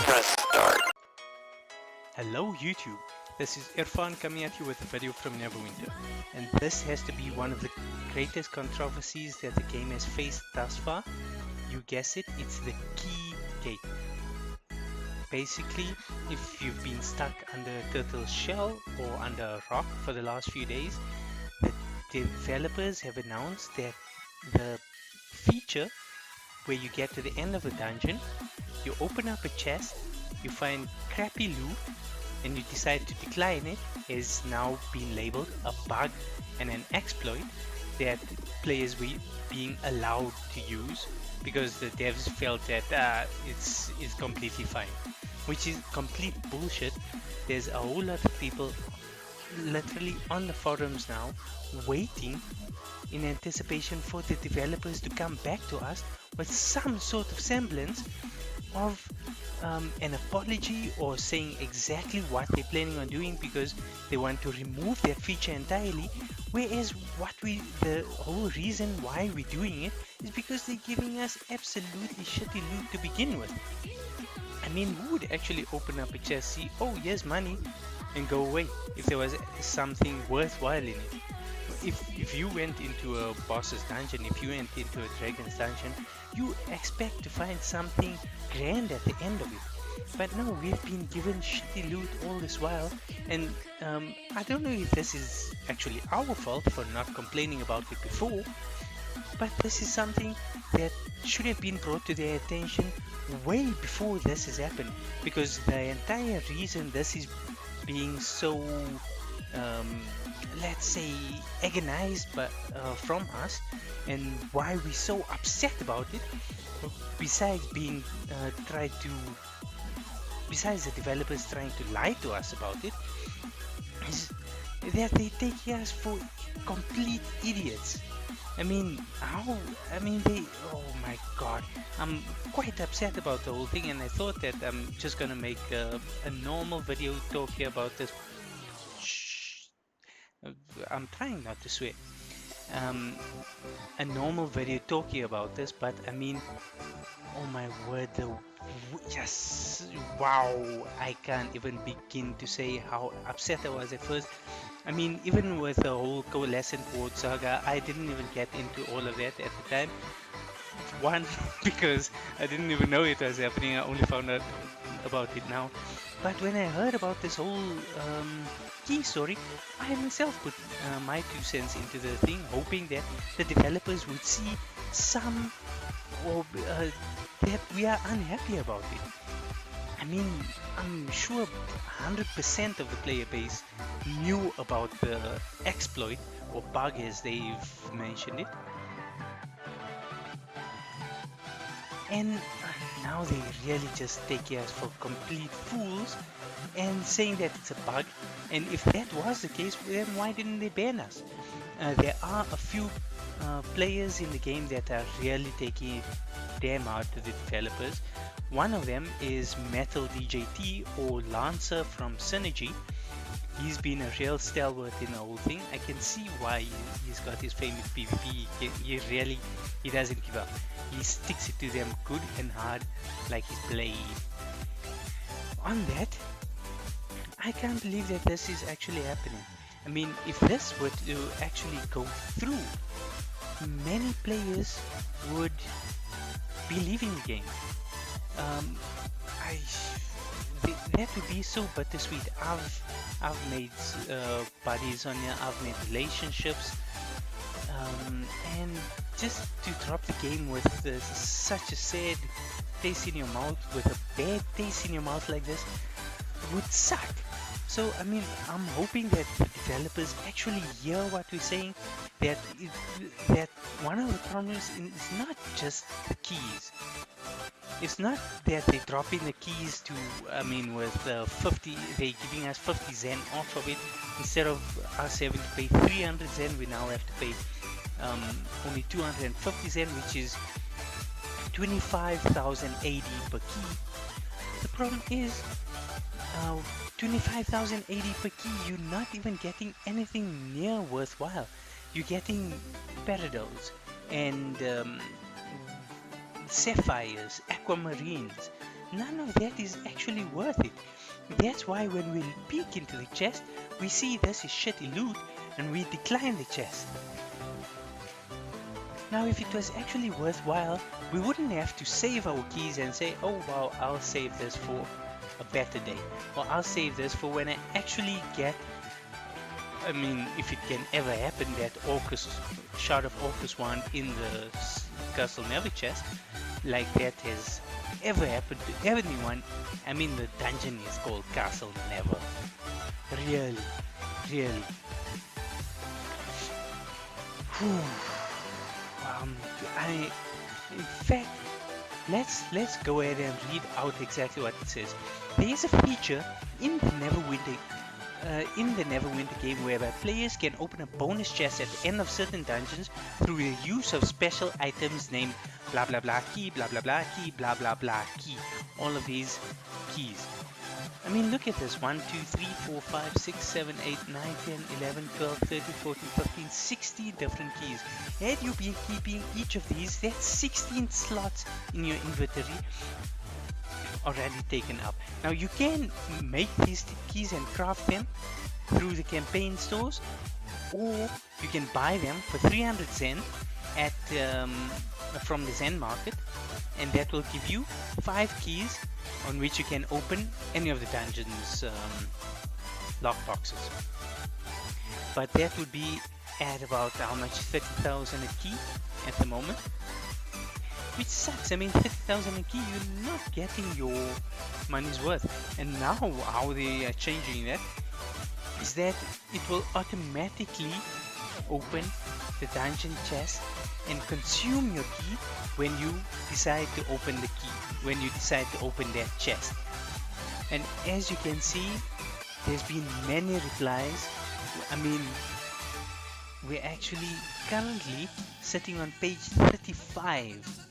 Press start. Hello YouTube, this is Irfan coming at you with a video from Neverwinter, and this has to be one of the greatest controversies that the game has faced thus far. You guess it, it's the key gate. Basically, if you've been stuck under a turtle's shell or under a rock for the last few days, the developers have announced that the feature where you get to the end of a dungeon, you open up a chest, you find crappy loot, and you decide to decline it, is now being labeled a bug and an exploit that players were being allowed to use because the devs felt that it's completely fine, which is complete bullshit. There's a whole lot of people literally on the forums now waiting in anticipation for the developers to come back to us with some sort of semblance of an apology or saying exactly what they're planning on doing, because they want to remove that feature entirely, whereas the whole reason why we're doing it is because they're giving us absolutely shitty loot to begin with. I mean, who would actually open up a chest, see, oh here's money, and go away if there was something worthwhile in it? If you went into a boss's dungeon, if you went into a dragon's dungeon, you expect to find something grand at the end of it. But no, we've been given shitty loot all this while, and I don't know if this is actually our fault for not complaining about it before, but this is something that should have been brought to their attention way before this has happened, because the entire reason this is being so let's say agonized from us, and why we're so upset about it, besides being besides the developers trying to lie to us about it, is that they take us for complete idiots. I mean, oh my god, I'm quite upset about the whole thing, and I thought that I'm just gonna make a normal video talking about this. I'm trying not to swear. A normal video talking about this, but I mean, oh my word, yes, wow, I can't even begin to say how upset I was at first. I mean, even with the whole Coalescent Ward saga, I didn't even get into all of that at the time. One, because I didn't even know it was happening, I only found out about it now. But when I heard about this whole key story, I myself put my 2 cents into the thing, hoping that the developers would see some, or that we are unhappy about it. I mean, I'm sure 100% of the player base knew about the exploit or bug as they've mentioned it, and now they really just take us for complete fools and saying that it's a bug. And if that was the case, then why didn't they ban us? There are a few players in the game that are really taking it damn hard to the developers. One of them is Metal DJT, or Lancer from Synergy. He's been a real stalwart in the whole thing. I can see why he's got his famous PvP. He doesn't give up. He sticks it to them good and hard like his blade. On that, I can't believe that this is actually happening. I mean, if this were to actually go through, many players would be leaving the game. That would be so bittersweet. I've made buddies on here, I've made relationships, and just to drop the game with such a sad taste in your mouth, with a bad taste in your mouth like this, would suck. So I mean, I'm hoping that the developers actually hear what we're saying, that one of the problems is not just the keys. It's not that they drop in the keys to, I mean, with 50, they're giving us 50 Zen off of it. Instead of us having to pay 300 Zen, we now have to pay only 250 Zen, which is 25,000 AD per key. The problem is, 25,000 AD per key, you're not even getting anything near worthwhile. You're getting peridot and sapphires, aquamarines. None of that is actually worth it. That's why when we peek into the chest, we see this is shitty loot and we decline the chest. Now if it was actually worthwhile, we wouldn't have to save our keys and say, oh wow, I'll save this for a better day, or I'll save this for when I actually get, I mean, if it can ever happen, that Orcus, Shard of Orcus wand in the Castle Never chest, like that has ever happened to anyone. I mean, the dungeon is called Castle Never. Really, really. In fact, let's go ahead and read out exactly what it says. There is a feature in the Neverwinter game whereby players can open a bonus chest at the end of certain dungeons through the use of special items named blah blah blah key, blah blah blah key, blah blah blah key. All of these keys. I mean, look at this. 1, 2, 3, 4, 5, 6, 7, 8, 9, 10, 11, 12, 13, 14, 15, 16 different keys. Had you been keeping each of these, that's 16 slots in your inventory already taken up. Now you can make these keys and craft them through the campaign stores, or you can buy them for 300 Zen at from the Zen market, and that will give you 5 keys on which you can open any of the dungeons lockboxes. But that would be at about how much? 30,000 a key at the moment, which sucks. I mean, 30,000 a key, you're not getting your money's worth. And now how they are changing that is that it will automatically open the dungeon chest and consume your key when you decide to open the key, when you decide to open that chest. And as you can see, there's been many replies. I mean, we're actually currently sitting on page 35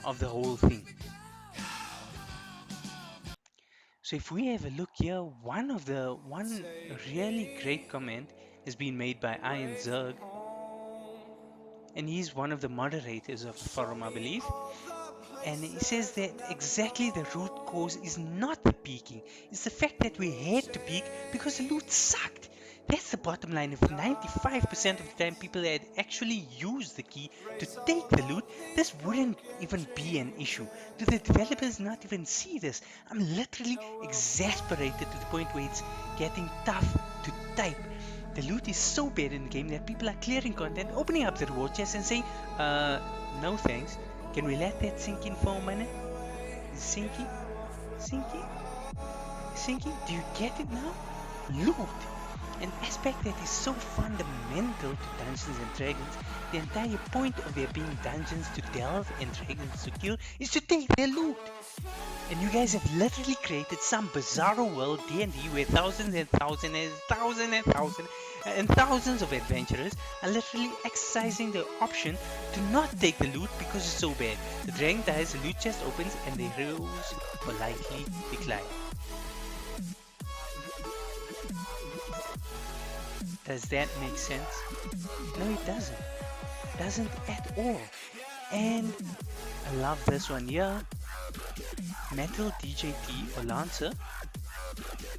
of the whole thing. So if we have a look here, one really great comment has been made by Iron Zerg, and he's one of the moderators of the forum, I believe. And he says that exactly the root cause is not the peaking, it's the fact that we had to peak because the loot sucked. That's the bottom line. If 95% of the time people had actually used the key to take the loot, this wouldn't even be an issue. Do the developers not even see this? I'm literally exasperated to the point where it's getting tough to type. The loot is so bad in the game that people are clearing content, opening up the reward chest and saying, no thanks. Can we let that sink in for a minute? Sinky? Sinky? Sinky? Do you get it now? Loot! An aspect that is so fundamental to Dungeons and Dragons. The entire point of there being dungeons to delve and dragons to kill is to take their loot. And you guys have literally created some bizarro world D&D where thousands and thousands and thousands and thousands and thousands of adventurers are literally exercising the option to not take the loot because it's so bad. The dragon dies, the loot chest opens, and the heroes politely decline. Does that make sense? No, it doesn't. Doesn't at all. And I love this one here. Metal DJT or Lancer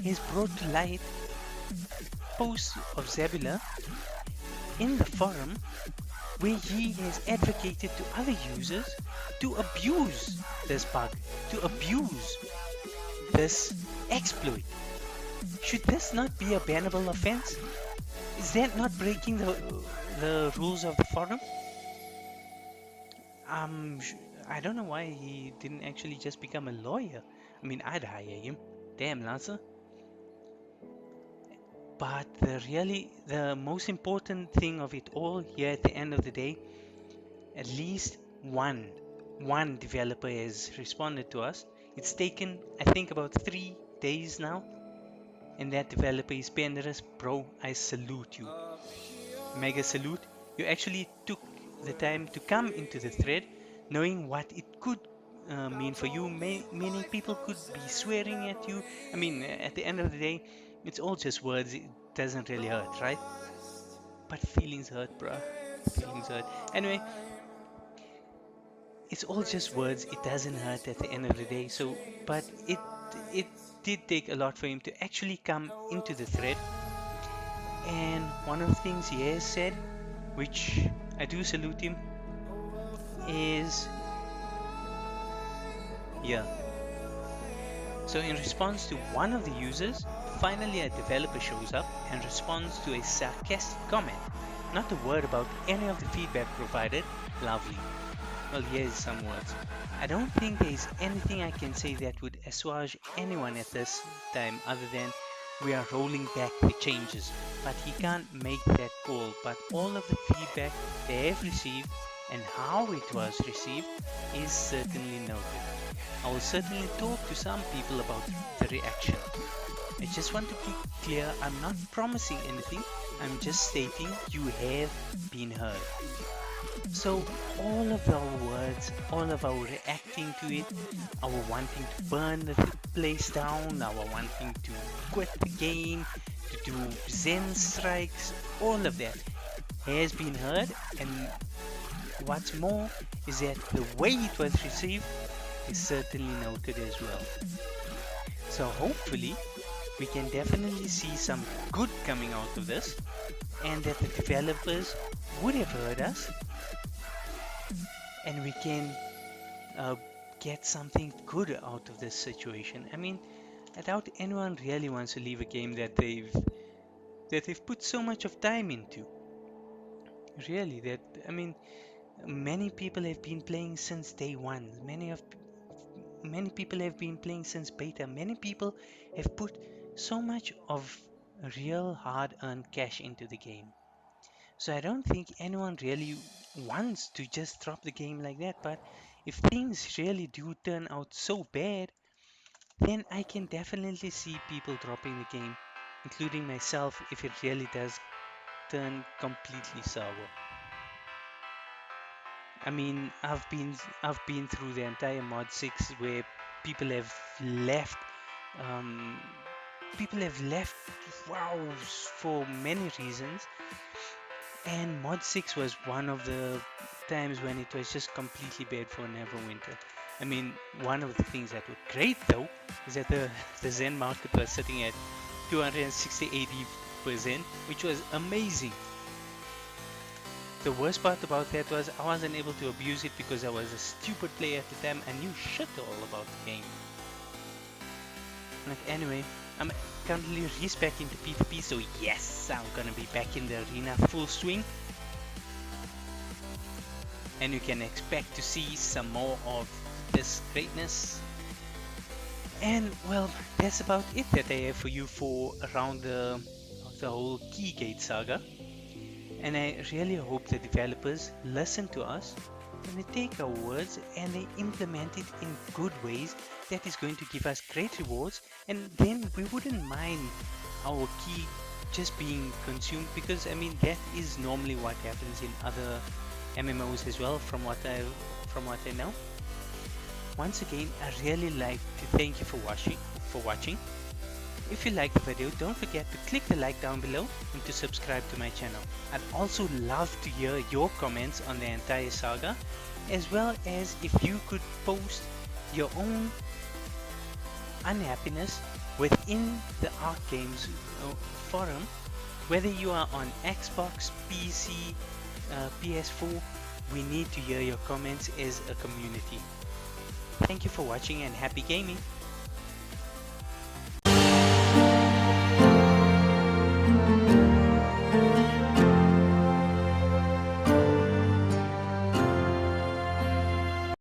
has brought to light posts of Zabula in the forum where he has advocated to other users to abuse this bug, to abuse this exploit. Should this not be a bannable offense? Is that not breaking the rules of the forum? I don't know why he didn't actually just become a lawyer. I mean, I'd hire him. Damn, Lancer. But the most important thing of it all here at the end of the day, at least one developer has responded to us. It's taken, I think, about 3 days now. And that developer is Penderus. Bro, I salute you. Mega salute. You actually took the time to come into the thread knowing what it could mean for you, meaning people could be swearing at you. I mean, at the end of the day, it's all just words. It doesn't really hurt, right? but feelings hurt, bruh. Feelings hurt. Anyway, it's all just words. It doesn't hurt at the end of the day. So, but it did take a lot for him to actually come into the thread. And one of the things he has said, which I do salute him, is yeah. So in response to one of the users, finally a developer shows up and responds to a sarcastic comment. Not a word about any of the feedback provided. Lovely. Well, here's some words. I don't think there is anything I can say that would assuage anyone at this time other than we are rolling back the changes. But he can't make that call. But all of the feedback they have received and how it was received is certainly noted. I will certainly talk to some people about the reaction. I just want to be clear, I'm not promising anything, I'm just stating you have been heard. So all of our words, all of our reacting to it, our wanting to burn the place down, our wanting to quit the game, to do Zen strikes, all of that has been heard, and what's more is that the way it was received is certainly noted as well. So hopefully we can definitely see some good coming out of this, and that the developers would have heard us, and we can get something good out of this situation. I mean, I doubt anyone really wants to leave a game that they've put so much of time into. Really, that I mean, many people have been playing since day one. Many people have been playing since beta. Many people have put so much of real hard-earned cash into the game. So I don't think anyone really wants to just drop the game like that. But if things really do turn out so bad, then I can definitely see people dropping the game, including myself, if it really does turn completely sour. I mean, I've been through the entire mod 6 where people have left um, people have left WoWs for many reasons, and mod 6 was one of the times when it was just completely bad for Neverwinter. I mean, one of the things that were great though is that the Zen market was sitting at 260 AD%, which was amazing. The worst part about that was I wasn't able to abuse it because I was a stupid player at the time and knew shit all about the game. Like, anyway, I'm currently back into PvP, so yes, I'm gonna be back in the arena full swing. And you can expect to see some more of this greatness. And well, that's about it that I have for you for around the whole Keygate saga. And I really hope the developers listen to us and they take our words and they implement it in good ways that is going to give us great rewards, and then we wouldn't mind our key just being consumed, because I mean that is normally what happens in other MMOs as well, from what I know. Once again, I really like to thank you for watching. If you liked the video, don't forget to click the like down below and to subscribe to my channel. I'd also love to hear your comments on the entire saga, as well as if you could post your own unhappiness within the Arc Games forum, whether you are on Xbox, PC, PS4. We need to hear your comments as a community. Thank you for watching and happy gaming!